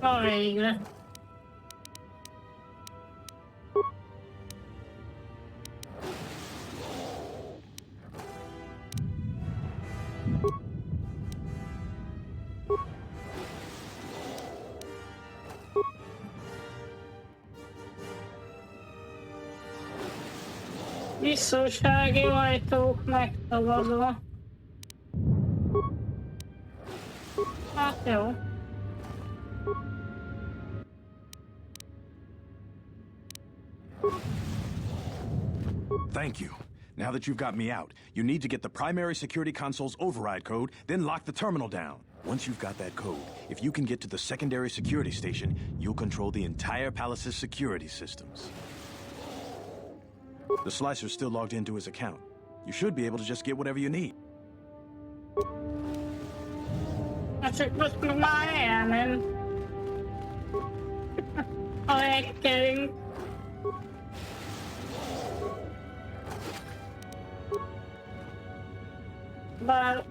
Na végre. Biztonsági ajtók megtagadva. Hát jó. Thank you. Now that you've got me out, you need to get the primary security console's override code, then lock the terminal down. Once you've got that code, if you can get to the secondary security station, you'll control the entire palace's security systems. The Slicer's still logged into his account. You should be able to just get whatever you need. Hát csak most már elment. A hackerünk. Bár...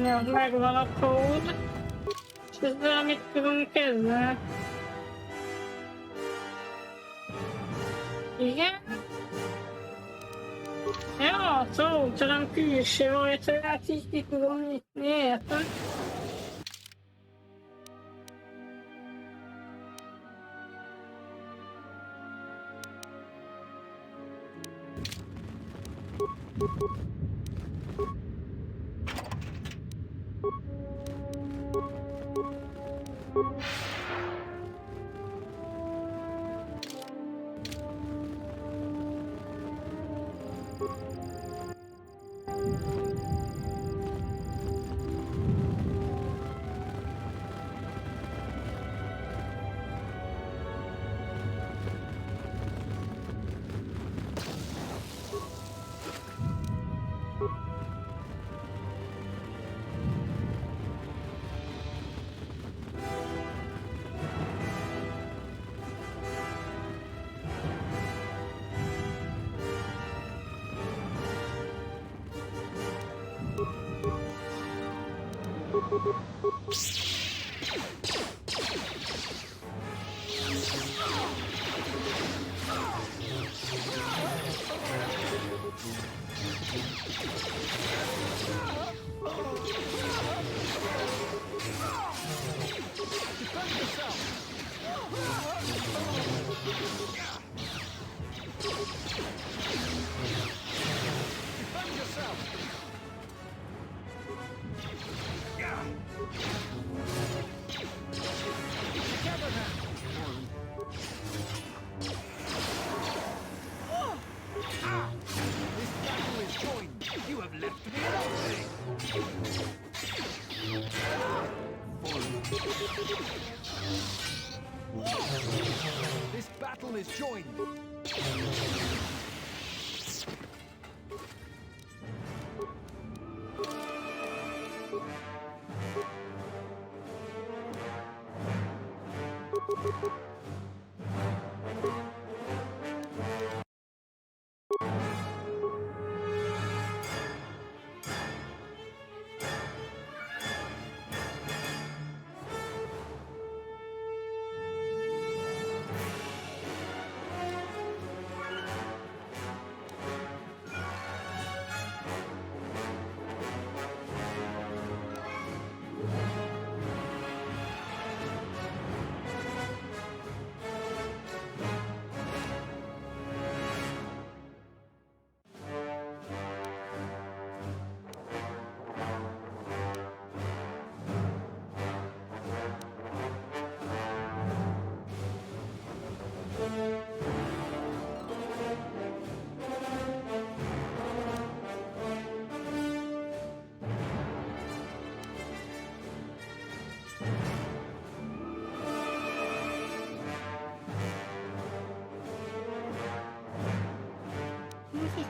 Ja, megvan a kód. És ezzel mit tudunk kezdeni? Igen? Ja, szó, tudom külső ajtóját így ki tudom nyitni, érted? This battle is joined.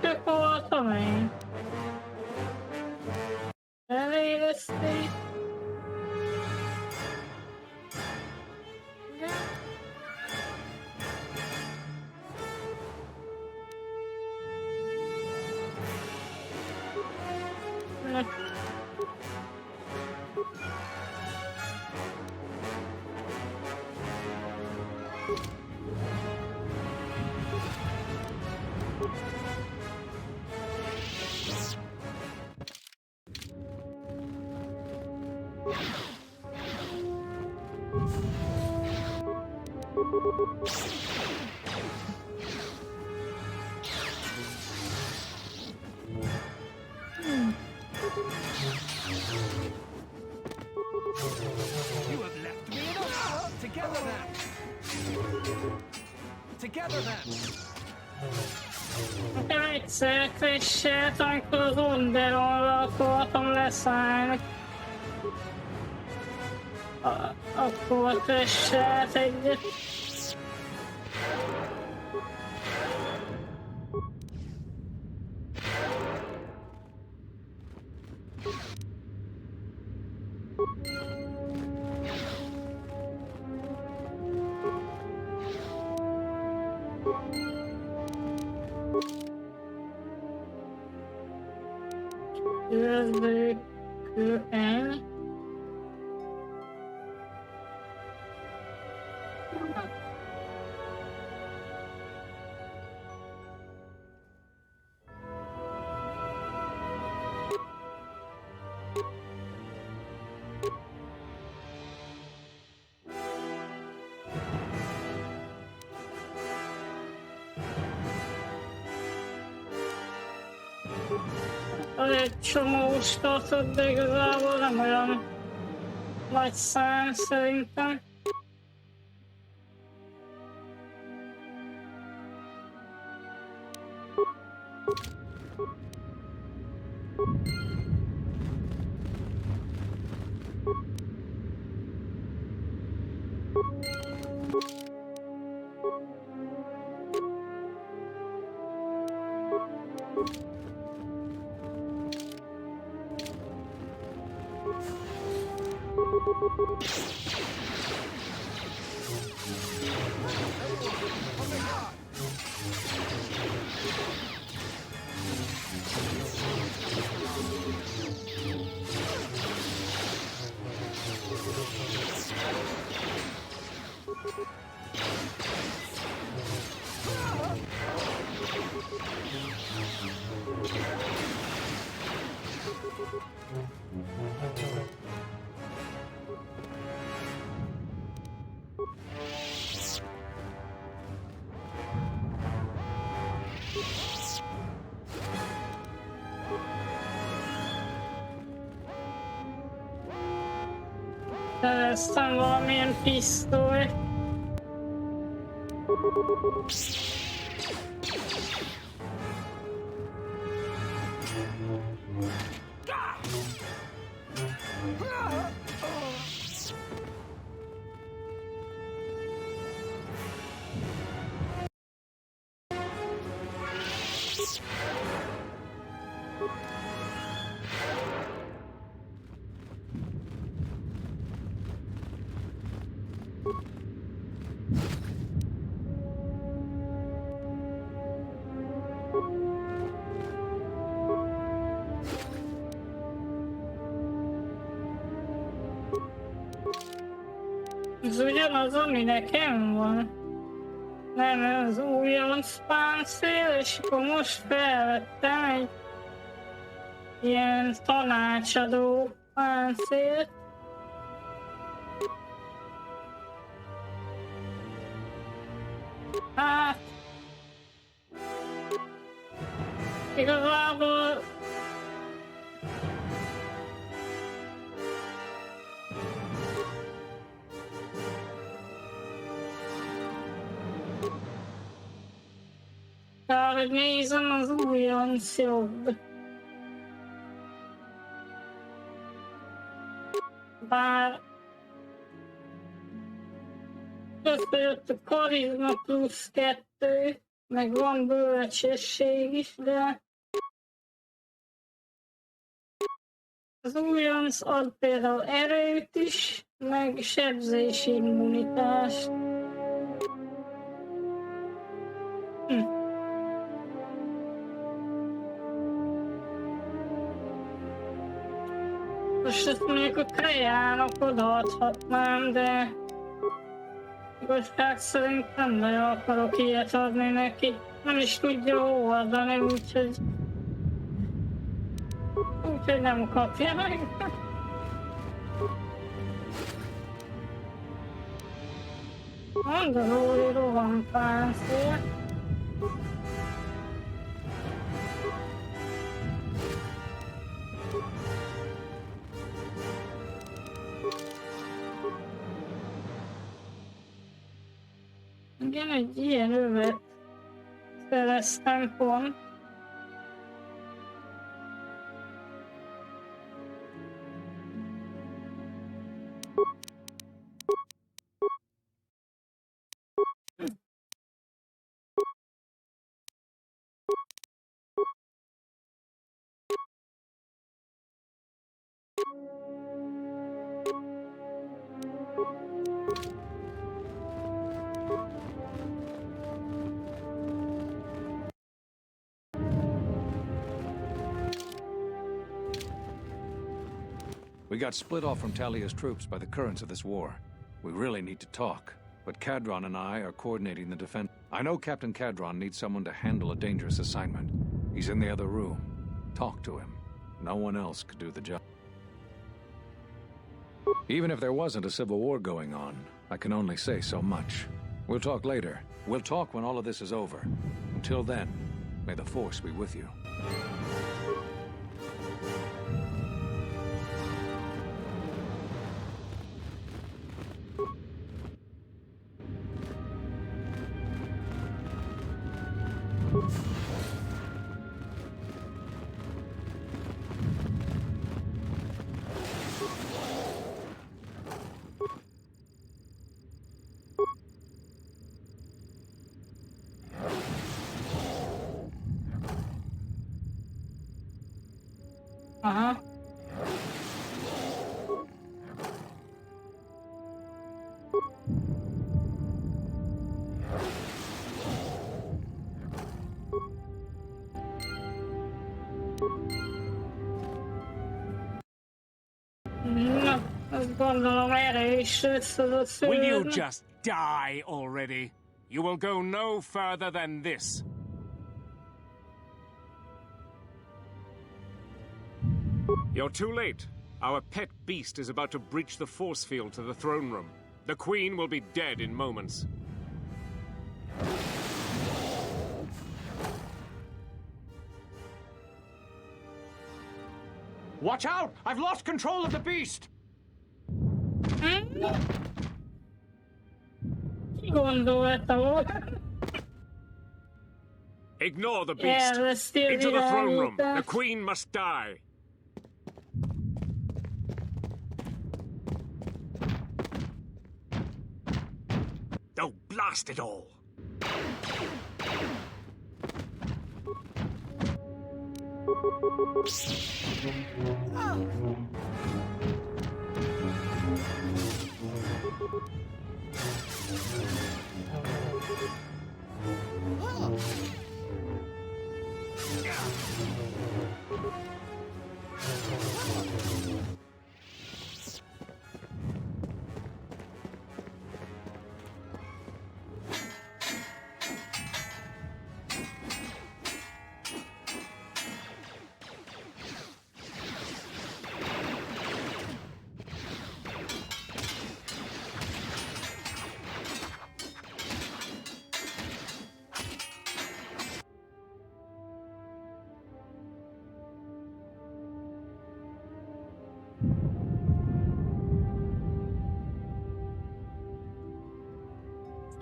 Tök voltam én. Elérezték. benne. You have left me in a... Together then! Together then! Nekem egyszer krisselt, amikor az Onderonra akartam leszállni. Akkor krisselt egyet. Üdvözlőkön. Az egy csomó statot, de igazából nem olyan nagy szám szerintem. Szereztem valamilyen pisztolyt. Ez ugyanaz, ami nekem van. Nem, ez újonc páncél, és akkor most felvettem egy ilyen tanácsadó páncélt. Hát... Igazából... Kár, hogy nézem, az újonc jobb. Bár... Összejött a karizma plusz 2, meg van bölcsesség is, de... Az újonc ad például erőt is, meg sebzési immunitást. Most ezt mondjuk a Kreiának odaadhatnám, de igazság szerint nem nagyon akarok ilyet adni neki. Nem is tudja oldani, úgyhogy nem kapja meg. Mandalóri rohampáncél. Igen, egy ilyen övet szereztem pont. We got split off from Talia's troops by the currents of this war. We really need to talk, but Cadron and I are coordinating the defense. I know Captain Cadron needs someone to handle a dangerous assignment. He's in the other room. Talk to him. No one else could do the job. Even if there wasn't a civil war going on, I can only say so much. We'll talk later. We'll talk when all of this is over. Until then, may the Force be with you. Aha. Na, azt gondolom erre is tudod Will you szűrni. just die already? You will go no further than this. You're too late. Our pet beast is about to breach the force field to the throne room. The Queen will be dead in moments. Watch out! I've lost control of the beast! Ki gondolta volt? Ignore the beast. Elveszti Into the throne room. The irányítást. Queen must die. Oh, blast it all!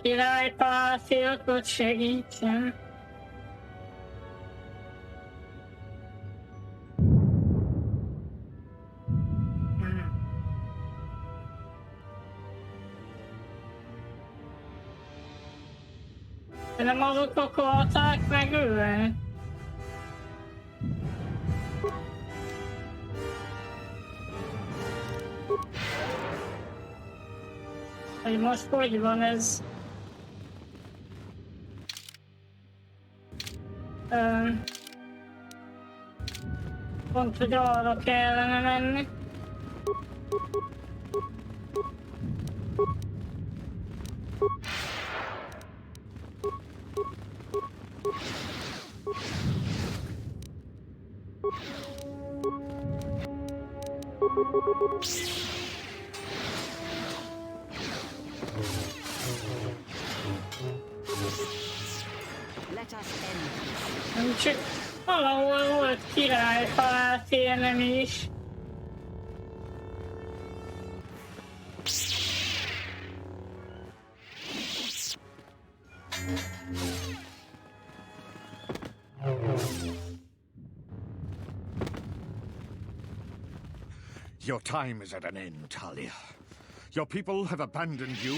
Királypártiakot segítsen. De nem azok akarták megölni? Hogy most hogy van ez? Pont, hogy arra kellene menni. Let us end this. Nem csak valahol volt király halált élnem is. Your time is at an end, Talia. Your people have abandoned you,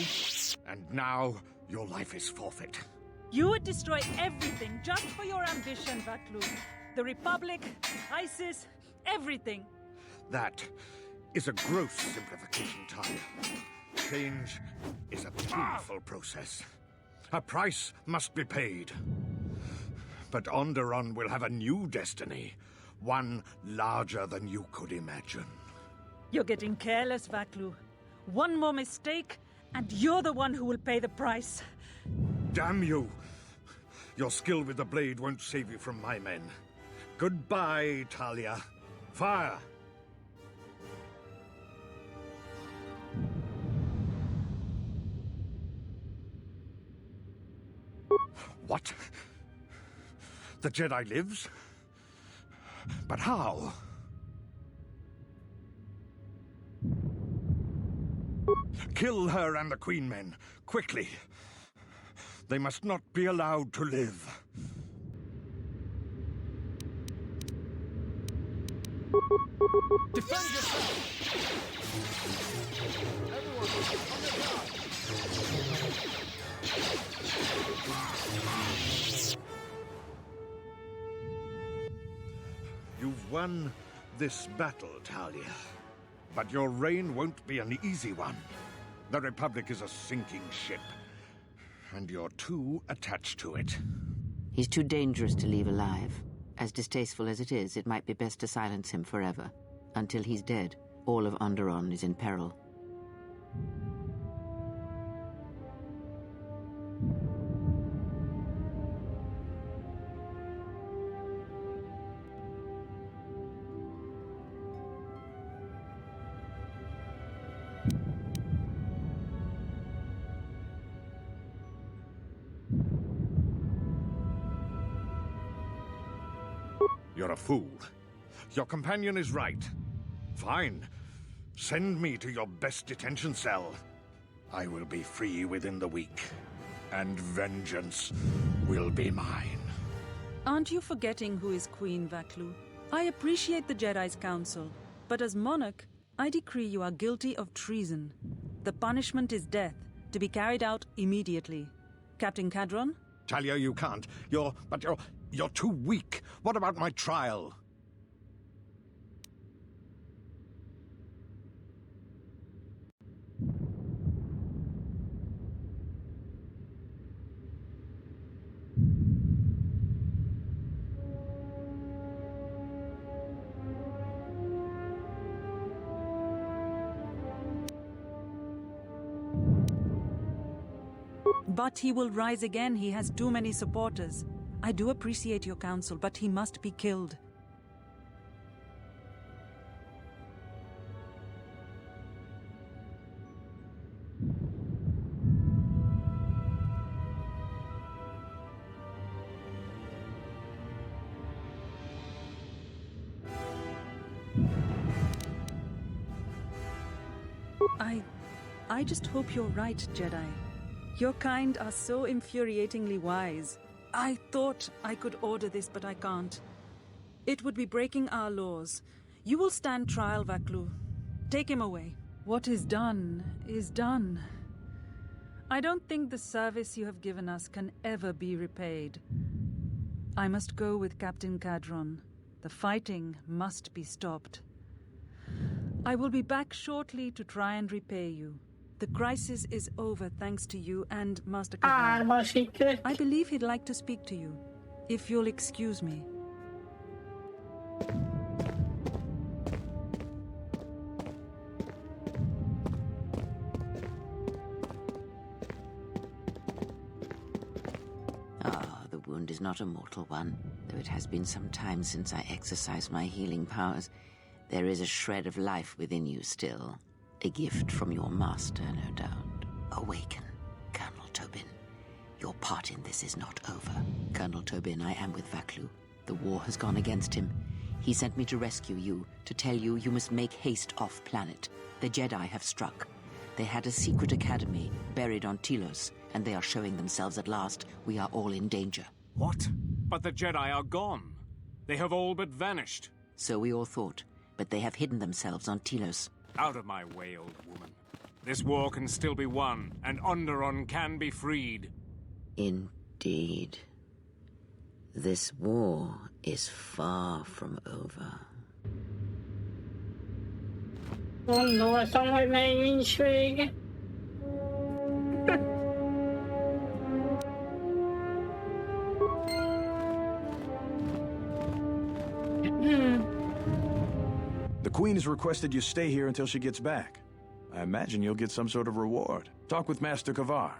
and now your life is forfeit. You would destroy everything just for your ambition, Vaklu. The Republic, ISIS, everything. That is a gross simplification, Talia. Change is a painful process. A price must be paid. But Onderon will have a new destiny, one larger than you could imagine. You're getting careless, Vaklu. One more mistake, and you're the one who will pay the price. Damn you! Your skill with the blade won't save you from my men. Goodbye, Talia. Fire! What? The Jedi lives? But how? Kill her and the Queen men, quickly. They must not be allowed to live. Defend yourself! Everyone, on their guard! You've won this battle, Talia. But your reign won't be an easy one. The Republic is a sinking ship, and you're too attached to it. He's too dangerous to leave alive. As distasteful as it is, it might be best to silence him forever. Until he's dead, all of Onderon is in peril. You're a fool. Your companion is right. Fine. Send me to your best detention cell. I will be free within the week. And vengeance will be mine. Aren't you forgetting who is Queen, Vaklu? I appreciate the Jedi's counsel, but as monarch, I decree you are guilty of treason. The punishment is death, to be carried out immediately. Captain Cadron? Talia, you can't. You're too weak. What about my trial? But he will rise again. He has too many supporters. I do appreciate your counsel, but he must be killed. I just hope you're right, Jedi. Your kind are so infuriatingly wise. I thought I could order this, but I can't. It would be breaking our laws. You will stand trial, Vaklu. Take him away. What is done is done. I don't think the service you have given us can ever be repaid. I must go with Captain Cadron. The fighting must be stopped. I will be back shortly to try and repay you. The crisis is over thanks to you and Master Kadar. Ármasítő. I believe he'd like to speak to you, if you'll excuse me. not a mortal one, though it has been some time since I exercised my healing powers. There is a shred of life within you still. A gift from your master, no doubt. Awaken, Colonel Tobin. Your part in this is not over. Colonel Tobin, I am with Vaklu. The war has gone against him. He sent me to rescue you, to tell you you must make haste off-planet. The Jedi have struck. They had a secret academy buried on Telos, and they are showing themselves at last. We are all in danger. What? But the Jedi are gone. They have all but vanished. So we all thought, but they have hidden themselves on Telos. Out of my way, old woman. This war can still be won, and Onderon can be freed. Indeed. This war is far from over. Gondoltam, hogy még nincs vége. The Queen has requested you stay here until she gets back. I imagine you'll get some sort of reward. Talk with Master Kavar.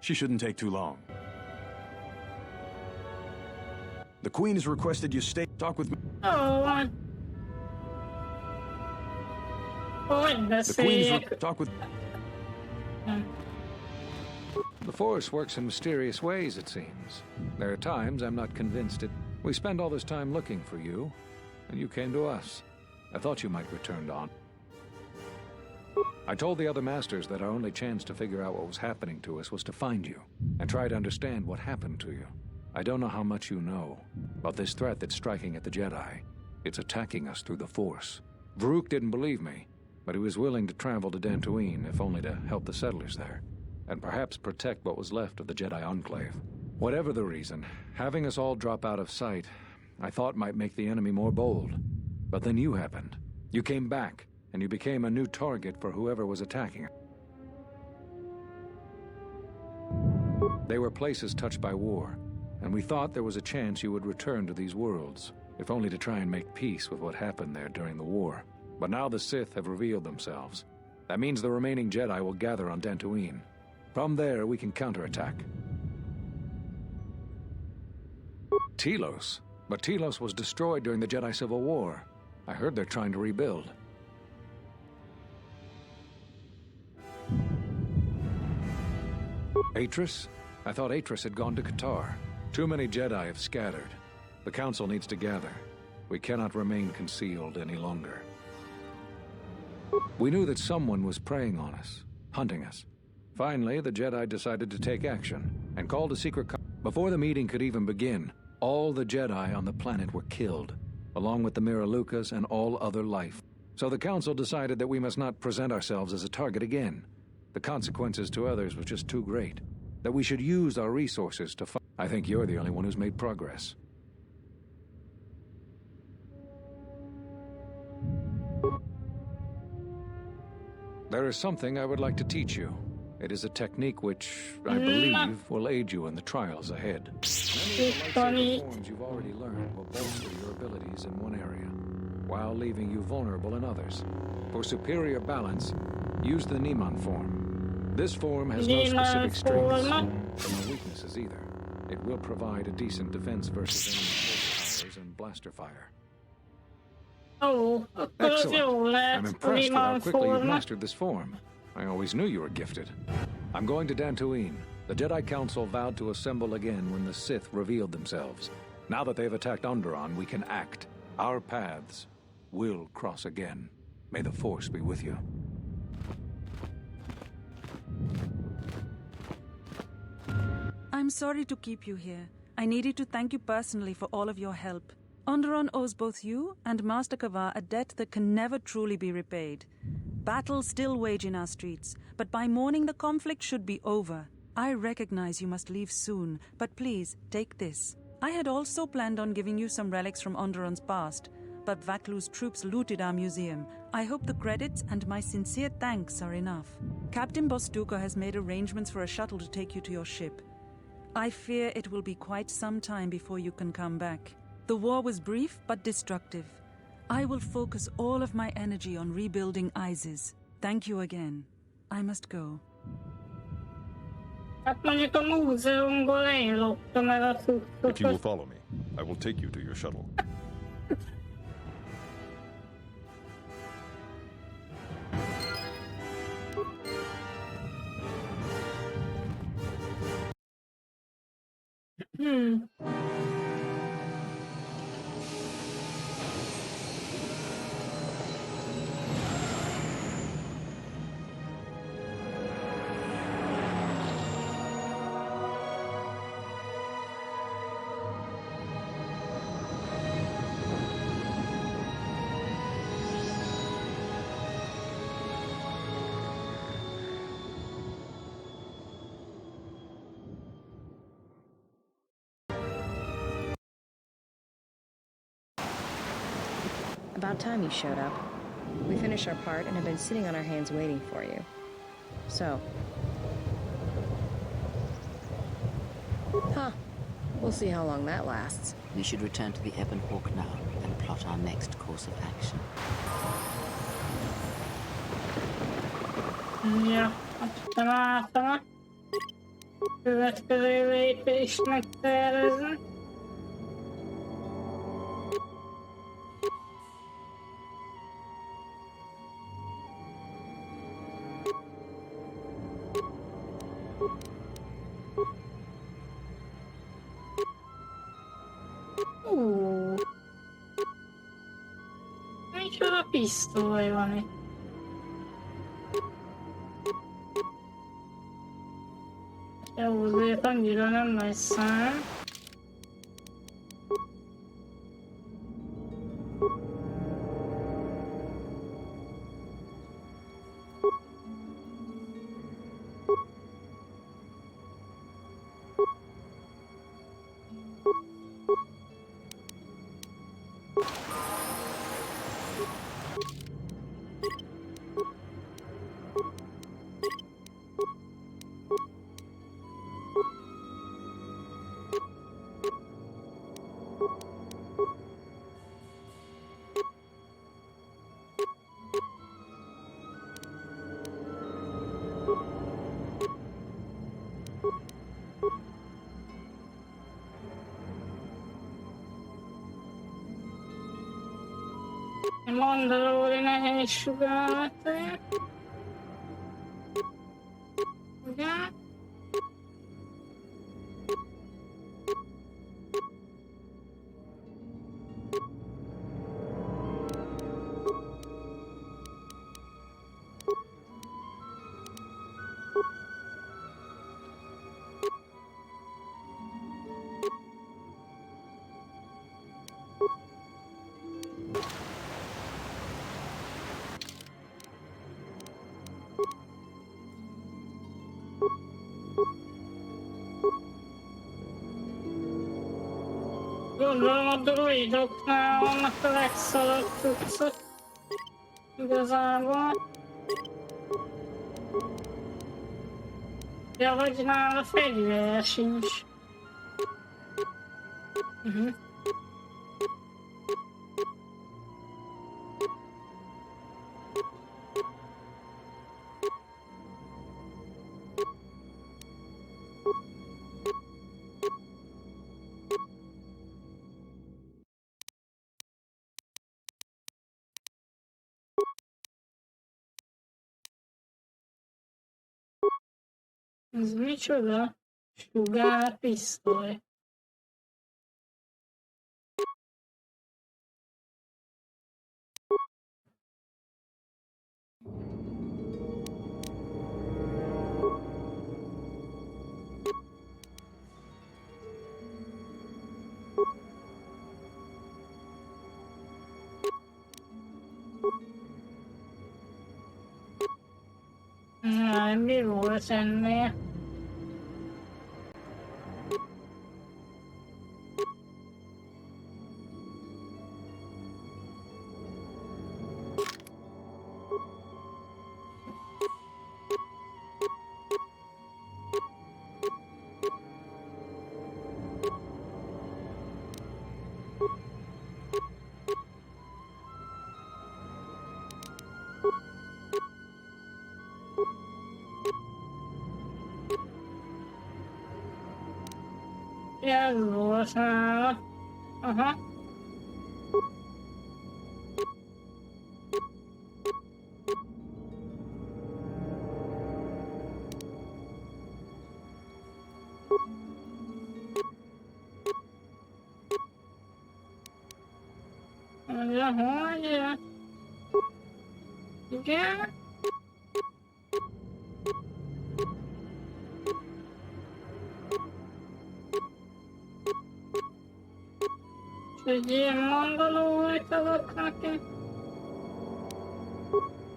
She shouldn't take too long. The Queen has requested you stay. Talk with. Oh, what the The Queen has talk with. The Force works in mysterious ways, it seems. There are times I'm not convinced it. We spend all this time looking for you, and you came to us. I thought you might return on. I told the other masters that our only chance to figure out what was happening to us was to find you, and try to understand what happened to you. I don't know how much you know about this threat that's striking at the Jedi. It's attacking us through the Force. Varuk didn't believe me, but he was willing to travel to Dantooine, if only to help the settlers there, and perhaps protect what was left of the Jedi Enclave. Whatever the reason, having us all drop out of sight, I thought might make the enemy more bold. But then you happened. You came back, and you became a new target for whoever was attacking. They were places touched by war, and we thought there was a chance you would return to these worlds, if only to try and make peace with what happened there during the war. But now the Sith have revealed themselves. That means the remaining Jedi will gather on Dantooine. From there, we can counterattack. Telos? But Telos was destroyed during the Jedi Civil War. I heard they're trying to rebuild. Atris? I thought Atris had gone to KOTOR. Too many Jedi have scattered. The Council needs to gather. We cannot remain concealed any longer. We knew that someone was preying on us, hunting us. Finally, the Jedi decided to take action, and called a secret Before the meeting could even begin, all the Jedi on the planet were killed, along with the Miralukas and all other life. So the Council decided that we must not present ourselves as a target again. The consequences to others were just too great. That we should use our resources to fight. I think you're the only one who's made progress. There is something I would like to teach you. It is a technique which, I believe, will aid you in the trials ahead. Many of the lightsaber forms you've already learned will bolster your abilities in one area, while leaving you vulnerable in others. For superior balance, use the Niman form. This form has no specific strengths, but no weaknesses either. It will provide a decent defense versus enemy force powers and blaster fire. Oh, Excellent. I'm impressed with how quickly you've mastered this form. I always knew you were gifted. I'm going to Dantooine. The Jedi Council vowed to assemble again when the Sith revealed themselves. Now that they've attacked Onderon, we can act. Our paths will cross again. May the Force be with you. I'm sorry to keep you here. I needed to thank you personally for all of your help. Onderon owes both you and Master Kavar a debt that can never truly be repaid. Battles still wage in our streets, but by morning the conflict should be over. I recognize you must leave soon, but please, take this. I had also planned on giving you some relics from Onderon's past, but Vaklu's troops looted our museum. I hope the credits and my sincere thanks are enough. Captain Bostuka has made arrangements for a shuttle to take you to your ship. I fear it will be quite some time before you can come back. The war was brief but destructive. I will focus all of my energy on rebuilding Isis. Thank you again. I must go. Hát mondjuk a múzeumból én loptam el a If you will cuccokat. follow me, I will take you to your shuttle. Hmm. About time you showed up. We finished our part and have been sitting on our hands waiting for you. So. Huh. We'll see how long that lasts. We should return to the Ebon Hawk now and plot our next course of action. Ja, azt találtam. Következő lépésnek tervezni. Micsoda pisztoly van itt. Jó, azért annyira nem nagy szám. Mandalori nehéz sugárleték. Ugye? Gondolom a droidoknál vannak a legszarabb cuccok. Igazából. Ja, vagy nála fegyver sincs. Ez micsoda? Sugárpisztoly. Na, mi volt ennél? használva. Aha. Mondja, hogy... Igen. Egy ilyen mondalót adok neki.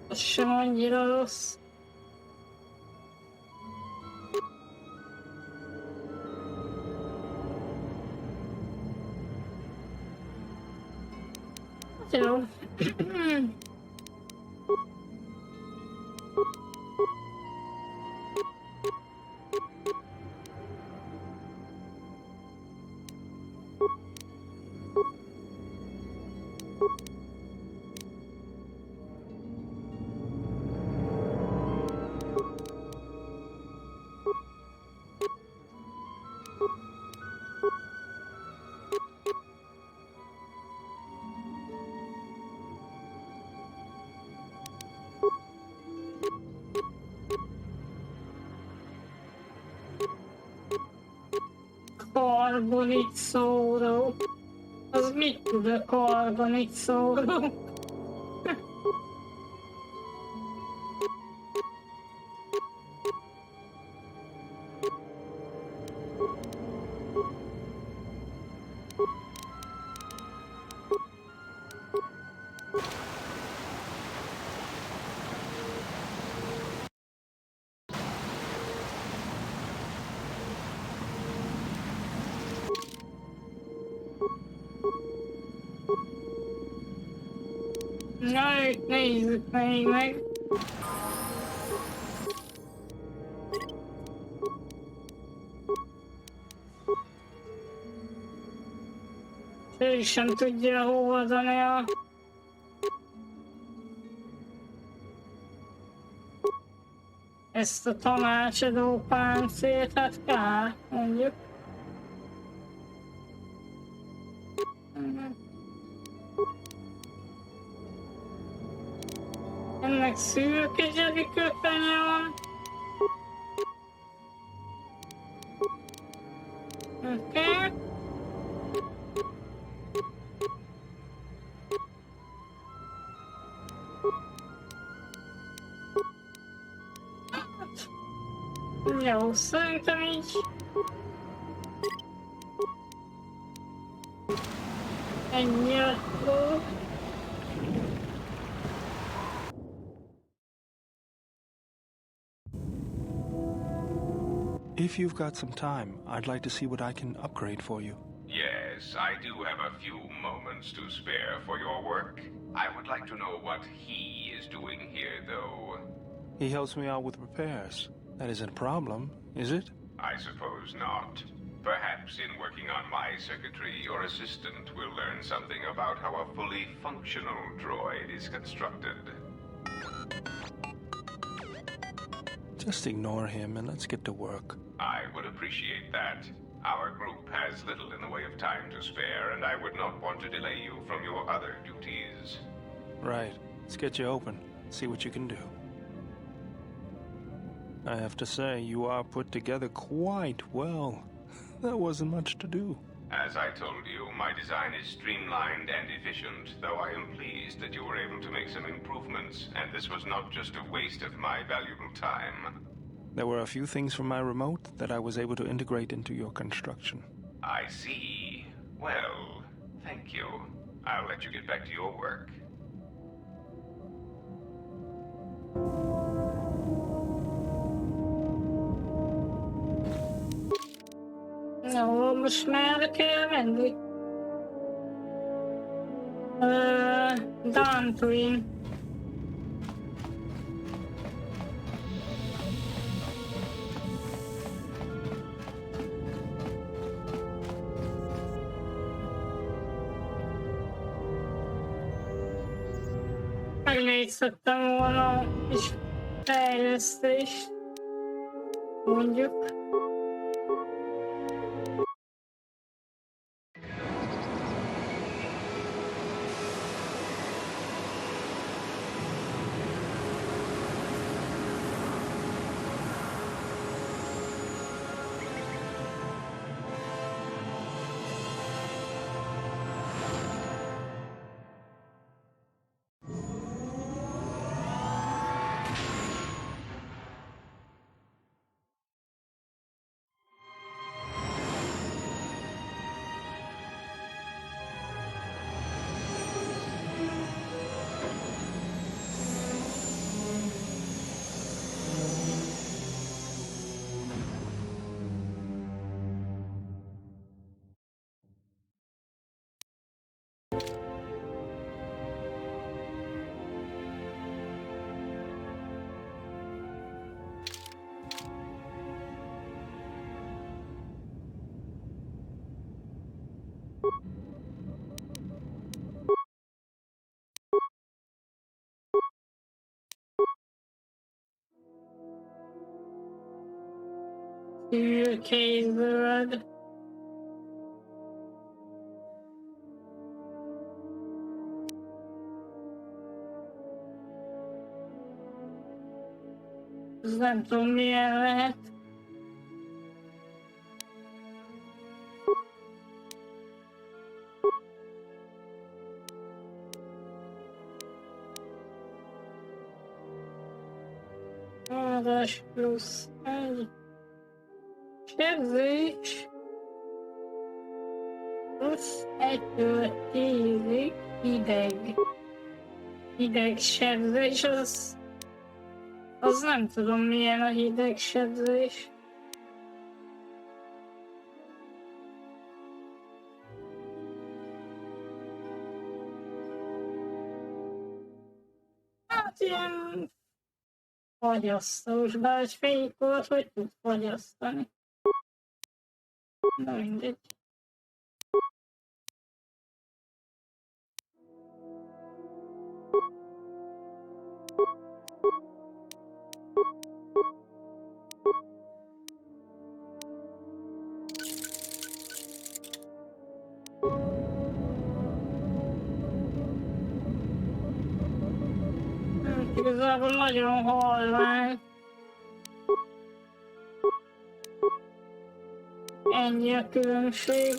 Az sem annyira rossz. Jó. Karbonit szóró. Az mit tud a karbonit szóró? Na, őt nézzük még meg. Ő sem tudja hordani a... ezt a tanácsadó páncélt, hát kár, mondjuk. Ennek szürke zsebbi köpenye van. Oké. Jó, szerintem így. Ennyi a dolog. If you've got some time, I'd like to see what I can upgrade for you. Yes, I do have a few moments to spare for your work. I would like to know what he is doing here, though. He helps me out with repairs. That isn't a problem, is it? I suppose not. Perhaps in working on my circuitry, your assistant will learn something about how a fully functional droid is constructed. Just ignore him and let's get to work. I would appreciate that. Our group has little in the way of time to spare, and I would not want to delay you from your other duties. Right. Let's get you open. See what you can do. I have to say, you are put together quite well. There wasn't much to do. As I told you, my design is streamlined and efficient, though I am pleased that you were able to make some improvements, and this was not just a waste of my valuable time. There were a few things from my remote that I was able to integrate into your construction. I see. Well, thank you. I'll let you get back to your work. No, most már kell menni. Dantooine. Megnézhettem volna is fejlesztést, mondjuk. Szürkézöld. Ez nem tudom milyen lehet. Áldás plusz 1. Sebzés. Plusz 1-től 10-ig ideg. Hideg sebzés, az nem tudom milyen a hideg sebzés. Hát ilyen fagyasztós, bár egy fénykort hogy tud fagyasztani. Na mindegy. Igazából nagyon halvány. Ennyi a különbség.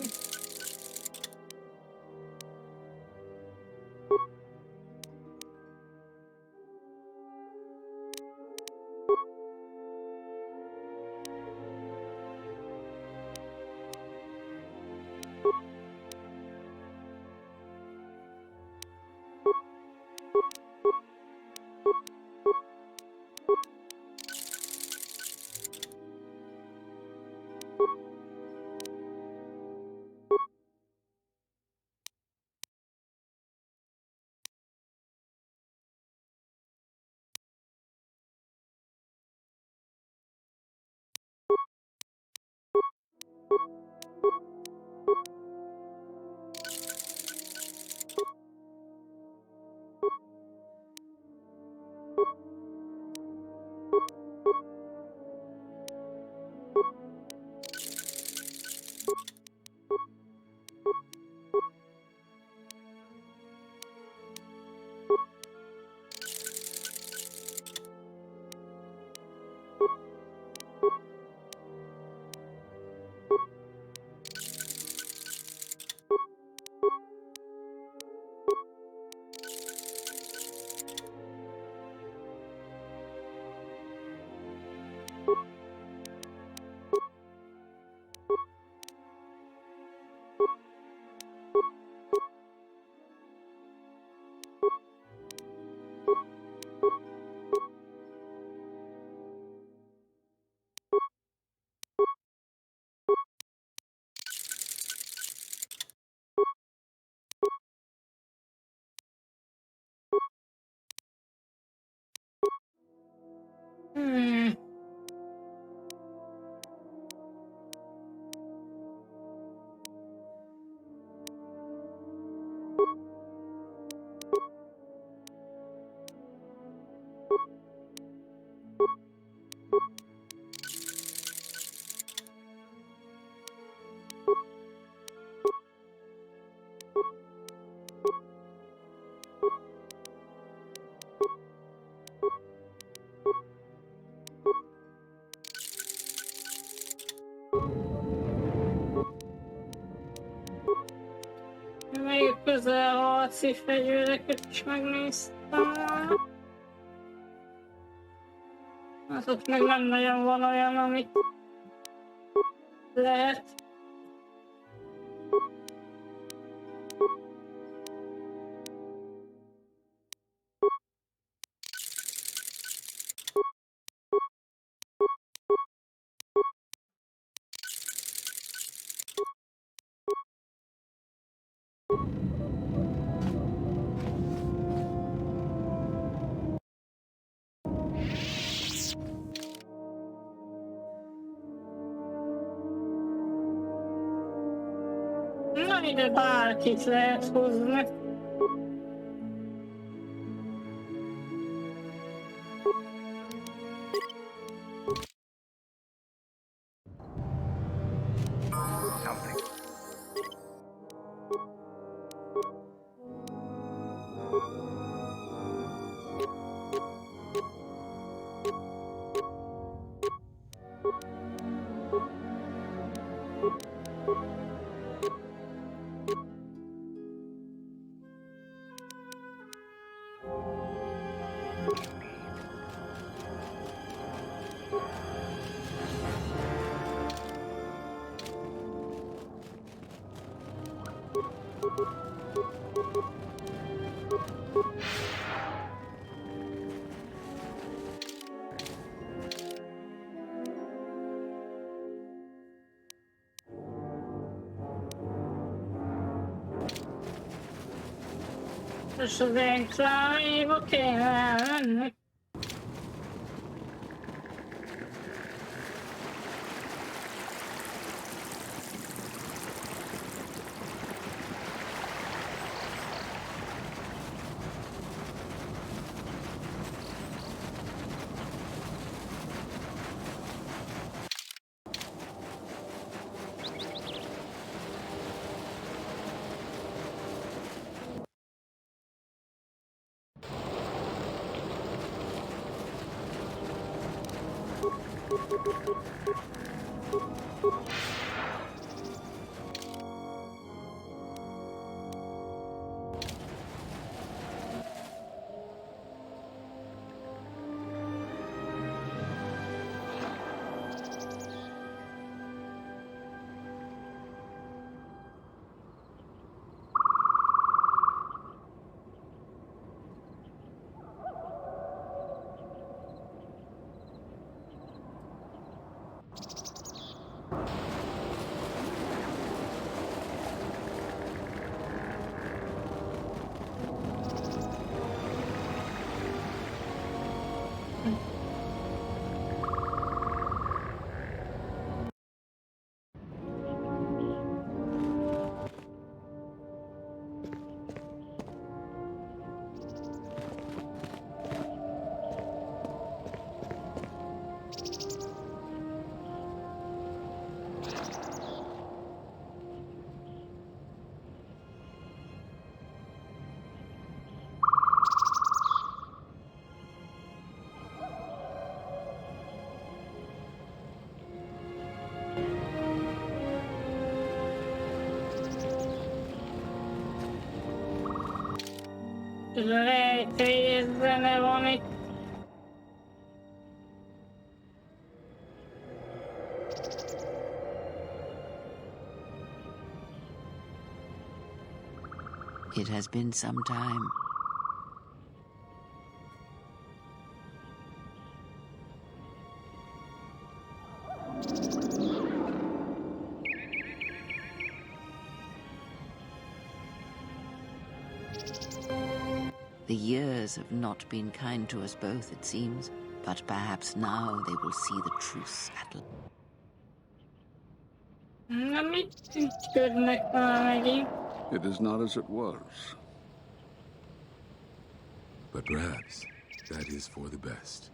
Még közel harci fegyvereket is megnéztem. Hát ott meg nem nagyon van olyan, amit lehet. Na ide bárkit lehet hozni. És az én kláméba kéne elmenni. Rejtélyzene van itt. It has been some time. The years have not been kind to us both, it seems, but perhaps now they will see the truce at last. It is not as it was. But perhaps that is for the best.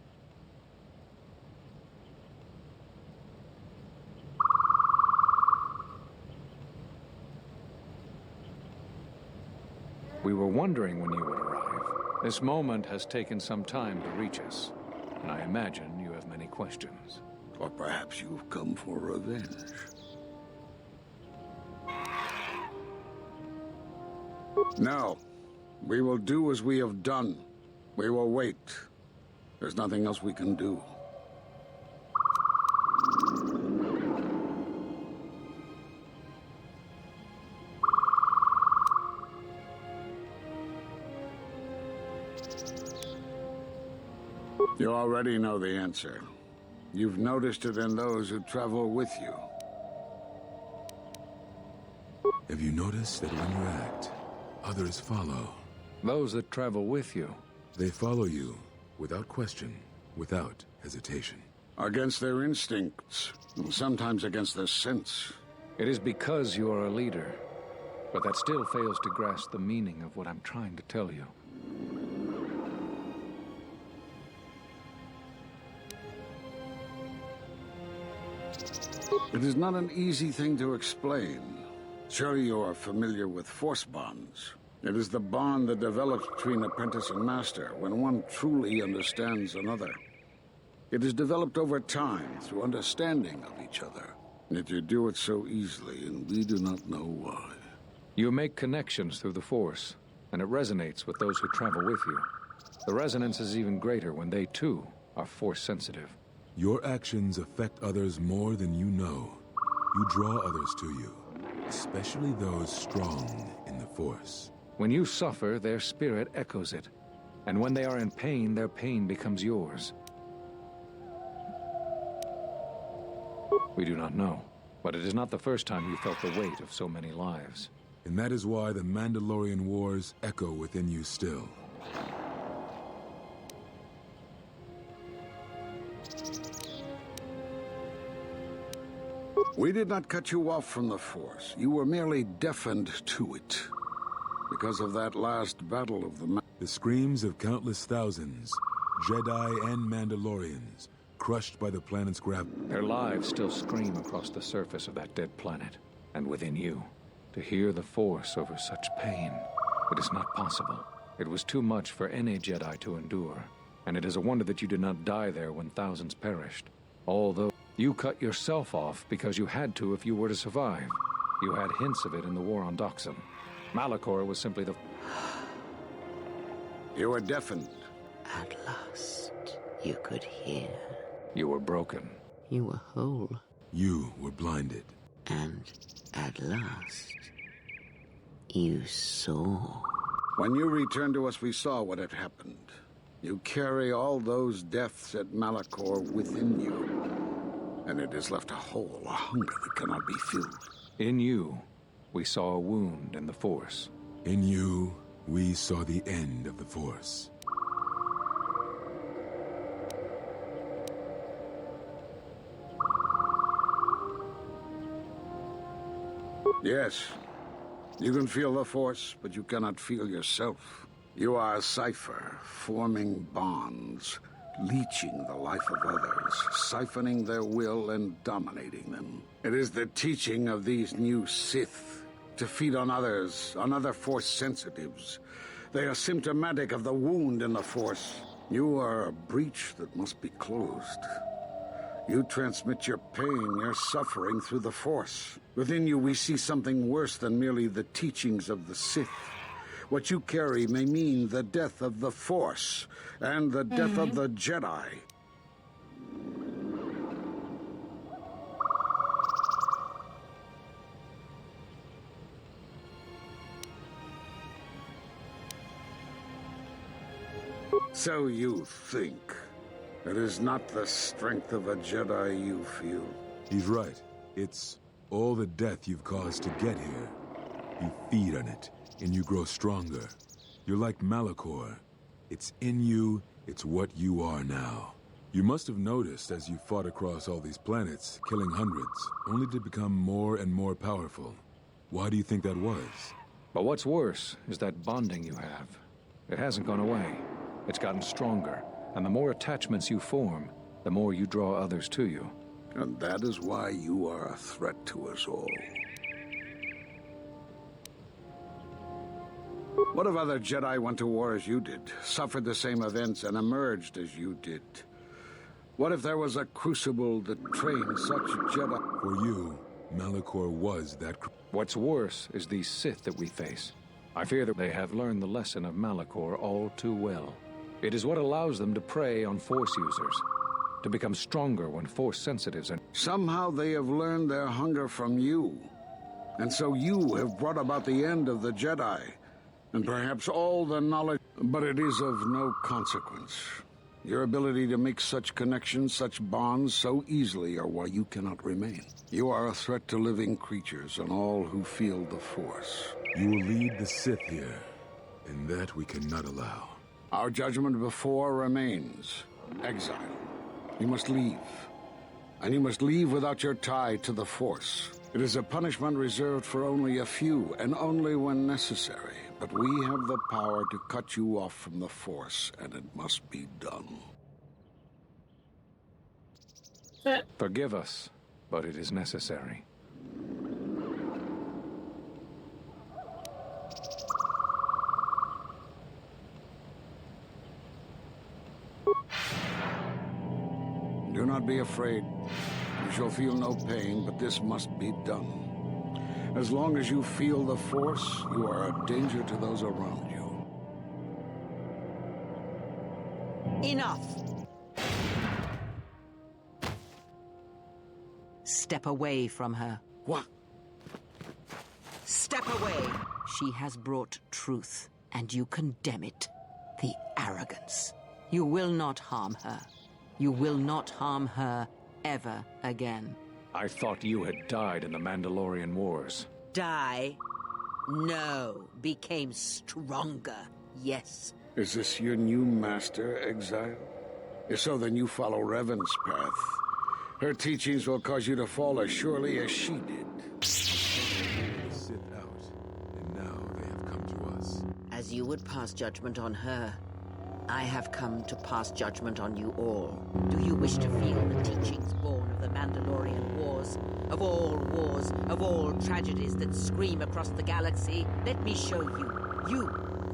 We were wondering when you would arrive. This moment has taken some time to reach us, and I imagine you have many questions. Or perhaps you've come for revenge. No. We will do as we have done. We will wait. There's nothing else we can do. You already know the answer. You've noticed it in those who travel with you. Have you noticed that when you act, others follow? Those that travel with you. They follow you, without question, without hesitation. Against their instincts, and sometimes against their sense. It is because you are a leader, but that still fails to grasp the meaning of what I'm trying to tell you. It is not an easy thing to explain. Surely you are familiar with force bonds. It is the bond that develops between apprentice and master when one truly understands another. It is developed over time through understanding of each other. Yet you do it so easily, and we do not know why. You make connections through the Force, and it resonates with those who travel with you. The resonance is even greater when they, too, are Force-sensitive. Your actions affect others more than you know. You draw others to you, especially those strong in the Force. When you suffer, their spirit echoes it. And when they are in pain, their pain becomes yours. We do not know, but it is not the first time you felt the weight of so many lives. And that is why the Mandalorian Wars echo within you still. We did not cut you off from the Force. You were merely deafened to it. Because of that last battle of the screams of countless thousands, Jedi and Mandalorians, crushed by the planet's gravity. Their lives still scream across the surface of that dead planet, and within you. To hear the Force over such pain, it is not possible. It was too much for any Jedi to endure, and it is a wonder that you did not die there when thousands perished. Although you cut yourself off because you had to if you were to survive. You had hints of it in the war on Doxum. Malachor was simply the... You were deafened. At last, you could hear. You were broken. You were whole. You were blinded. And at last, you saw. When you returned to us, we saw what had happened. You carry all those deaths at Malachor within you. And it has left a hole, a hunger that cannot be filled. In you, we saw a wound in the Force. In you, we saw the end of the Force. Yes, you can feel the Force, but you cannot feel yourself. You are a cipher, forming bonds, leeching the life of others, siphoning their will and dominating them. It is the teaching of these new Sith to feed on others, on other Force sensitives. They are symptomatic of the wound in the Force. You are a breach that must be closed. You transmit your pain, your suffering through the Force. Within you, we see something worse than merely the teachings of the Sith. What you carry may mean the death of the Force and the death of the Jedi. So you think. It is not the strength of a Jedi you feel. He's right. It's all the death you've caused to get here. You feed on it, and you grow stronger. You're like Malachor. It's in you, it's what you are now. You must have noticed as you fought across all these planets, killing hundreds, only to become more and more powerful. Why do you think that was? But what's worse is that bonding you have. It hasn't gone away. It's gotten stronger. And the more attachments you form, the more you draw others to you. And that is why you are a threat to us all. What if other Jedi went to war as you did, suffered the same events, and emerged as you did? What if there was a crucible that trained such Jedi? For you, Malachor was that What's worse is these Sith that we face. I fear that they have learned the lesson of Malachor all too well. It is what allows them to prey on Force users, to become stronger when Force sensitives are... Somehow they have learned their hunger from you. And so you have brought about the end of the Jedi, and perhaps all the knowledge... But it is of no consequence. Your ability to make such connections, such bonds so easily are why you cannot remain. You are a threat to living creatures and all who feel the Force. You will lead the Sith here, and that we cannot allow. Our judgment before remains. Exile. You must leave. And you must leave without your tie to the Force. It is a punishment reserved for only a few, and only when necessary. But we have the power to cut you off from the Force, and it must be done. Forgive us, but it is necessary. not be afraid. You shall feel no pain, but this must be done. As long as you feel the Force, you are a danger to those around you. Enough! Step away from her. What? Step away! She has brought truth, and you condemn it. The arrogance. You will not harm her. You will not harm her ever again. I thought you had died in the Mandalorian Wars. Die? No. Became stronger. Yes. Is this your new master, Exile? If so, then you follow Revan's path. Her teachings will cause you to fall as surely as she did. The Sith out, and now they have come to us. As you would pass judgment on her, I have come to pass judgment on you all. Do you wish to feel the teachings born of the Mandalorian Wars? Of all tragedies that scream across the galaxy? Let me show you. You,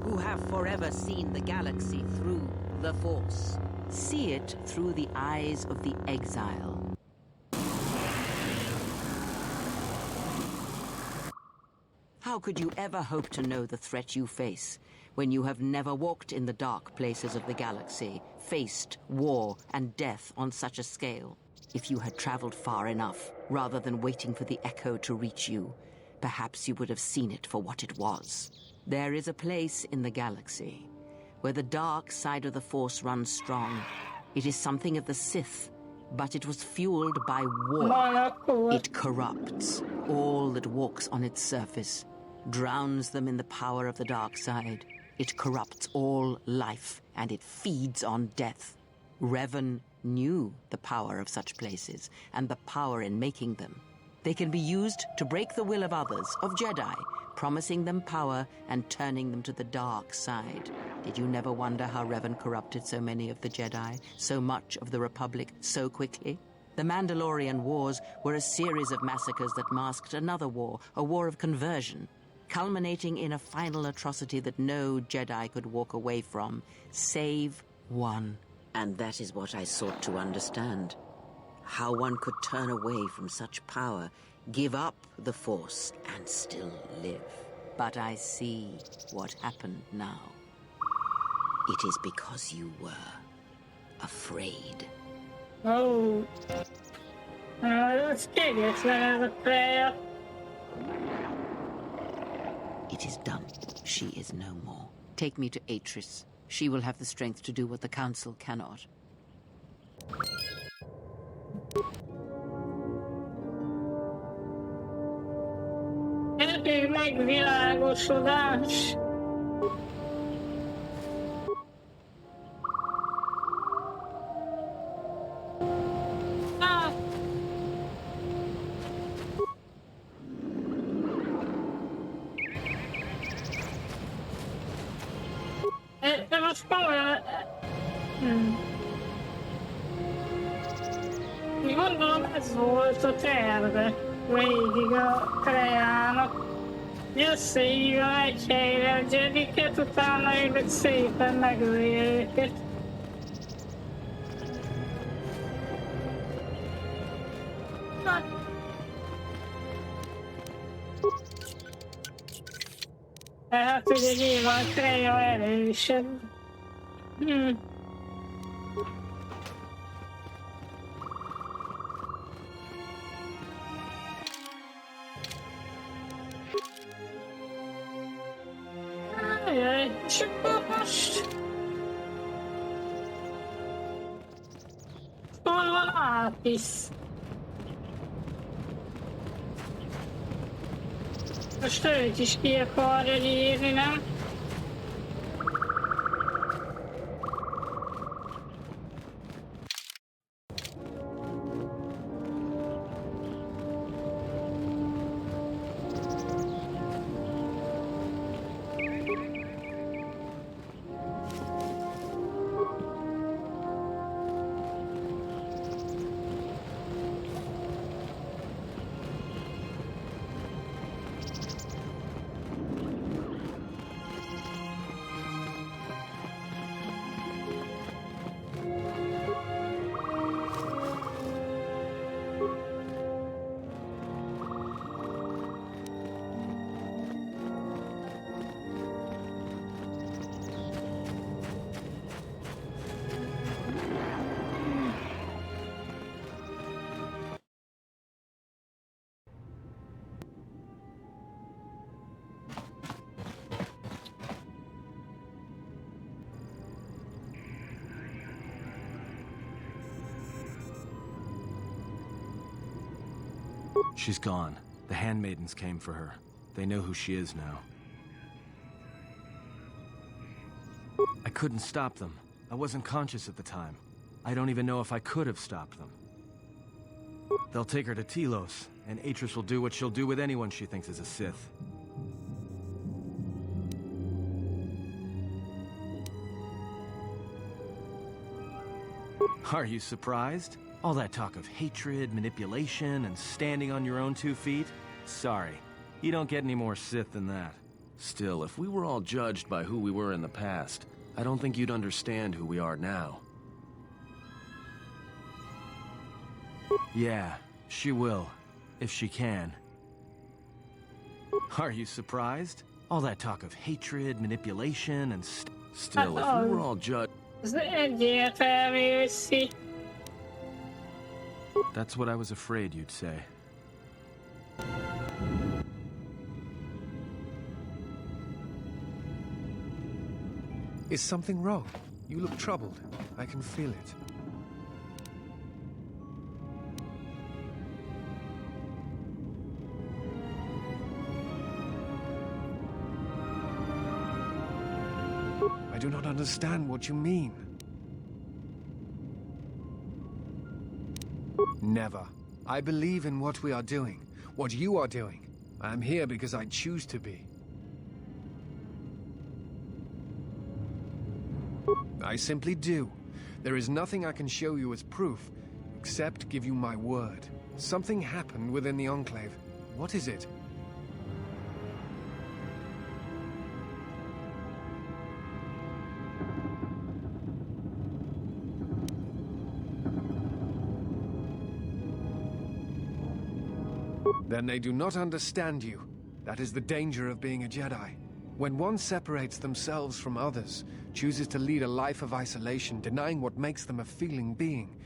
who have forever seen the galaxy through the Force. See it through the eyes of the Exile. How could you ever hope to know the threat you face when you have never walked in the dark places of the galaxy, faced war and death on such a scale? If you had traveled far enough, rather than waiting for the echo to reach you, perhaps you would have seen it for what it was. There is a place in the galaxy where the dark side of the Force runs strong. It is something of the Sith, but it was fueled by war. It corrupts all that walks on its surface, drowns them in the power of the dark side. It corrupts all life, and it feeds on death. Revan knew the power of such places, and the power in making them. They can be used to break the will of others, of Jedi, promising them power and turning them to the dark side. Did you never wonder how Revan corrupted so many of the Jedi, so much of the Republic, so quickly? The Mandalorian Wars were a series of massacres that masked another war, a war of conversion, culminating in a final atrocity that no Jedi could walk away from, save one. And that is what I sought to understand. How one could turn away from such power, give up the Force, and still live. But I see what happened now. It is because you were afraid. Oh. Let's get it, Kreia. It is done. She is no more. Take me to Atris. She will have the strength to do what the Council cannot. Elég megvilágosodás. De most komolyan... Gondolom ez volt a terve végig a Kreiának. Összeírja egy helyre a Jediket, utána őket szépen megölje őket. Tehát ugye nyilván Kreia erősebb. Ajaj, és akkor most... Hol van Ápis? Most őt is ki akarja nyírni, nem? She's gone. The handmaidens came for her. They know who she is now. I couldn't stop them. I wasn't conscious at the time. I don't even know if I could have stopped them. They'll take her to Telos, and Atris will do what she'll do with anyone she thinks is a Sith. Are you surprised? All that talk of hatred, manipulation, and standing on your own 2 feet? Sorry, you don't get any more Sith than that. Still, if we were all judged by who we were in the past, I don't think you'd understand who we are now. Yeah, she will, if she can. Are you surprised? All that talk of hatred, manipulation, and still, if we were all judged... That's what I was afraid you'd say. Is something wrong? You look troubled. I can feel it. I do not understand what you mean. Never. I believe in what we are doing, what you are doing. I am here because I choose to be. I simply do. There is nothing I can show you as proof, except give you my word. Something happened within the Enclave. What is it? Then they do not understand you. That is the danger of being a Jedi. When one separates themselves from others, chooses to lead a life of isolation, denying what makes them a feeling being,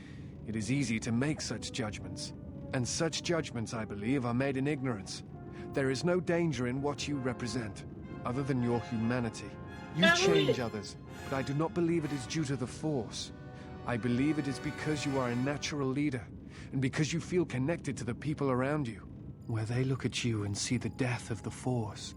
it is easy to make such judgments. And such judgments, I believe, are made in ignorance. There is no danger in what you represent, other than your humanity. You change others, but I do not believe it is due to the Force. I believe it is because you are a natural leader, and because you feel connected to the people around you. Where they look at you and see the death of the Force,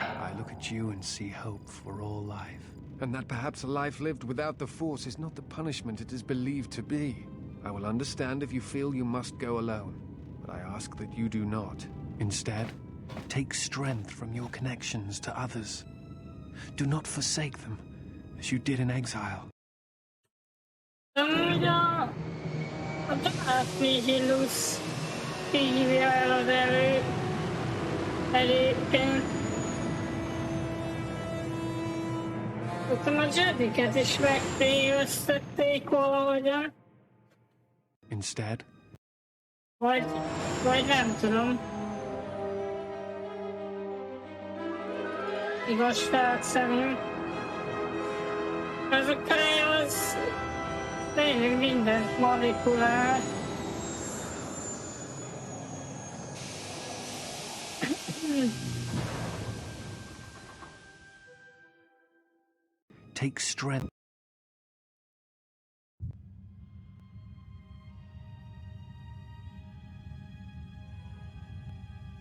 I look at you and see hope for all life. And that perhaps a life lived without the Force is not the punishment it is believed to be. I will understand if you feel you must go alone, but I ask that you do not. Instead, take strength from your connections to others. Do not forsake them, as you did in exile. Hívja el az elépén. Utána a Jediket is megtévesztették valahogyan. Instead? Vagy nem tudom. Igazság szerint. Ez a Kreia az tényleg mindent manipulál. Take strength.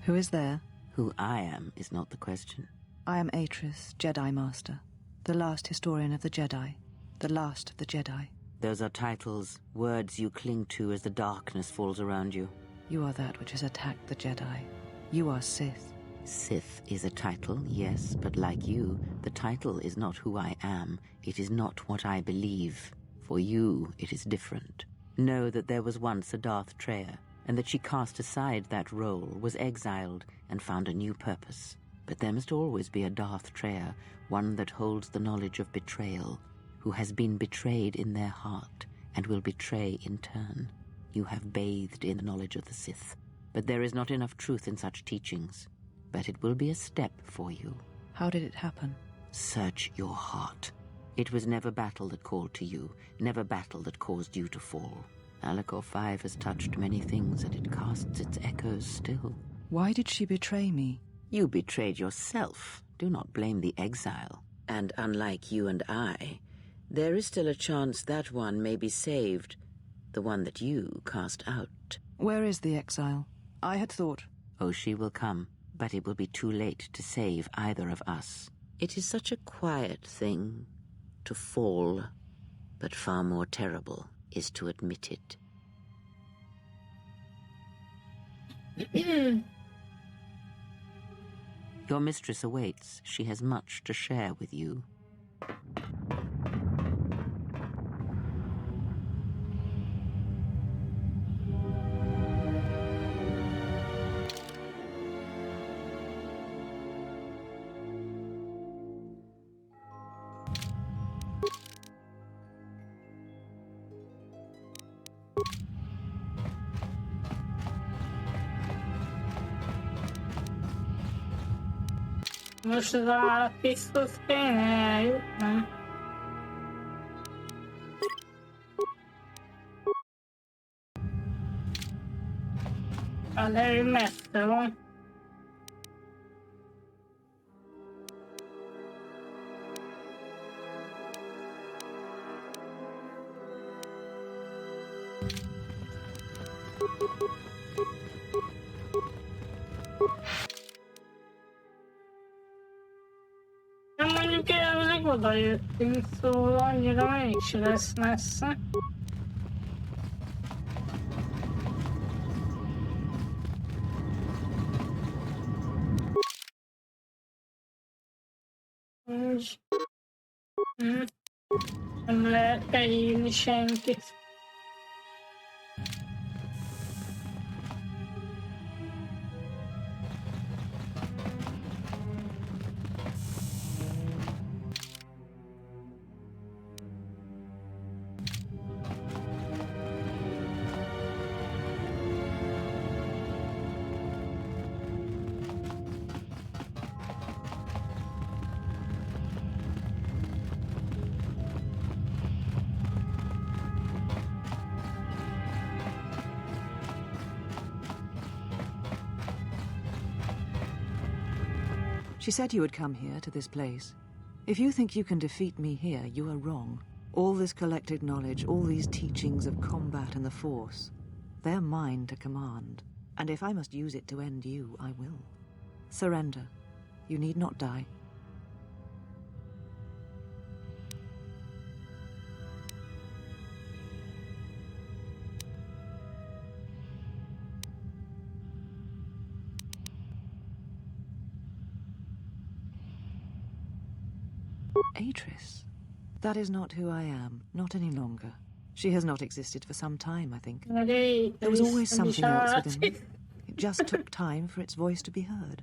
Who is there? Who I am is not the question. I am Atris, Jedi Master, the last historian of the Jedi, the last of the Jedi. Those are titles, words you cling to as the darkness falls around you. You are that which has attacked the Jedi. You are Sith. Sith is a title, yes, but like you, the title is not who I am. It is not what I believe. For you, it is different. Know that there was once a Darth Treya, and that she cast aside that role, was exiled, and found a new purpose. But there must always be a Darth Treya, one that holds the knowledge of betrayal, who has been betrayed in their heart, and will betray in turn. You have bathed in the knowledge of the Sith, but there is not enough truth in such teachings. But it will be a step for you. How did it happen? Search your heart. It was never battle that called to you, never battle that caused you to fall. Alakor 5 has touched many things, and it casts its echoes still. Why did she betray me? You betrayed yourself. Do not blame the exile. And unlike you and I, there is still a chance that one may be saved. The one that you cast out. Where is the exile? I had thought... Oh, she will come, but it will be too late to save either of us. It is such a quiet thing to fall, but far more terrible is to admit it. Your mistress awaits. She has much to share with you. Most az állatpiszthoz kéne eljutni. Elég messze van. Mondjuk elvileg oda jöttünk, szóval annyira mégse lesz messze. Úgy. Nem lehet behívni senkit. She said you would come here, to this place. If you think you can defeat me here, you are wrong. All this collected knowledge, all these teachings of combat and the Force, they're mine to command. And if I must use it to end you, I will. Surrender. You need not die. Atris. That is not who I am, not any longer. She has not existed for some time, I think. There was always something else within me. It just took time for its voice to be heard.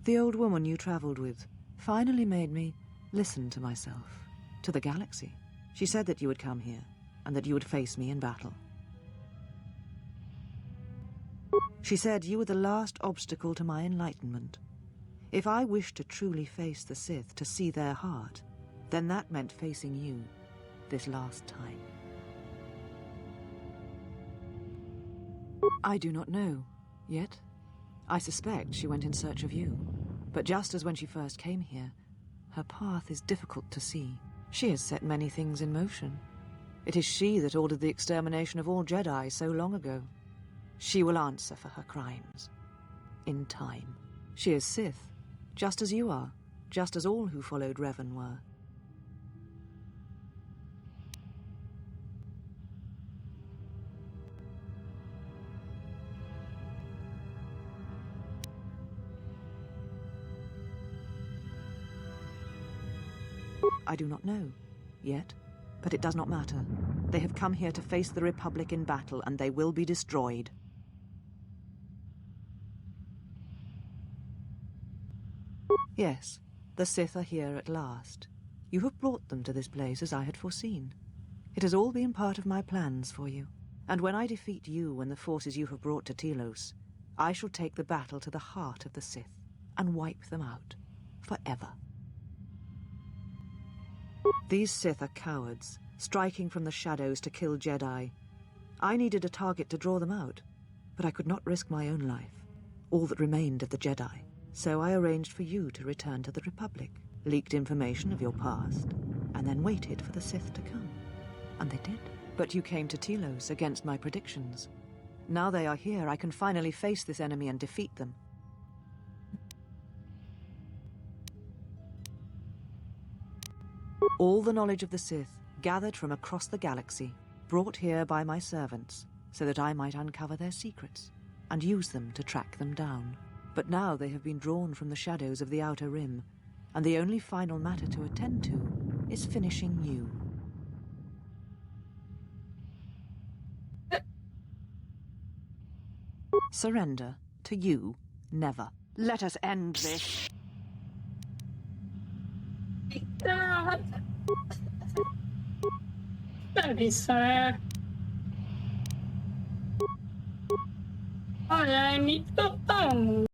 The old woman you traveled with finally made me listen to myself, to the galaxy. She said that you would come here, and that you would face me in battle. She said you were the last obstacle to my enlightenment. If I wished to truly face the Sith, to see their heart, then that meant facing you, this last time. I do not know, yet. I suspect she went in search of you. But just as when she first came here, her path is difficult to see. She has set many things in motion. It is she that ordered the extermination of all Jedi so long ago. She will answer for her crimes. In time. She is Sith, just as you are, just as all who followed Revan were. I do not know, yet, but it does not matter. They have come here to face the Republic in battle, and they will be destroyed. Yes, the Sith are here at last. You have brought them to this place as I had foreseen. It has all been part of my plans for you. And when I defeat you and the forces you have brought to Telos, I shall take the battle to the heart of the Sith and wipe them out, forever. These Sith are cowards, striking from the shadows to kill Jedi. I needed a target to draw them out, but I could not risk my own life, all that remained of the Jedi. So I arranged for you to return to the Republic, leaked information of your past, and then waited for the Sith to come. And they did. But you came to Telos against my predictions. Now they are here, I can finally face this enemy and defeat them. All the knowledge of the Sith, gathered from across the galaxy, brought here by my servants, so that I might uncover their secrets, and use them to track them down. But now they have been drawn from the shadows of the Outer Rim, and the only final matter to attend to is finishing you. Surrender to you, never. Let us end this. Nem hiszem el. Ajaj, mit tudtam?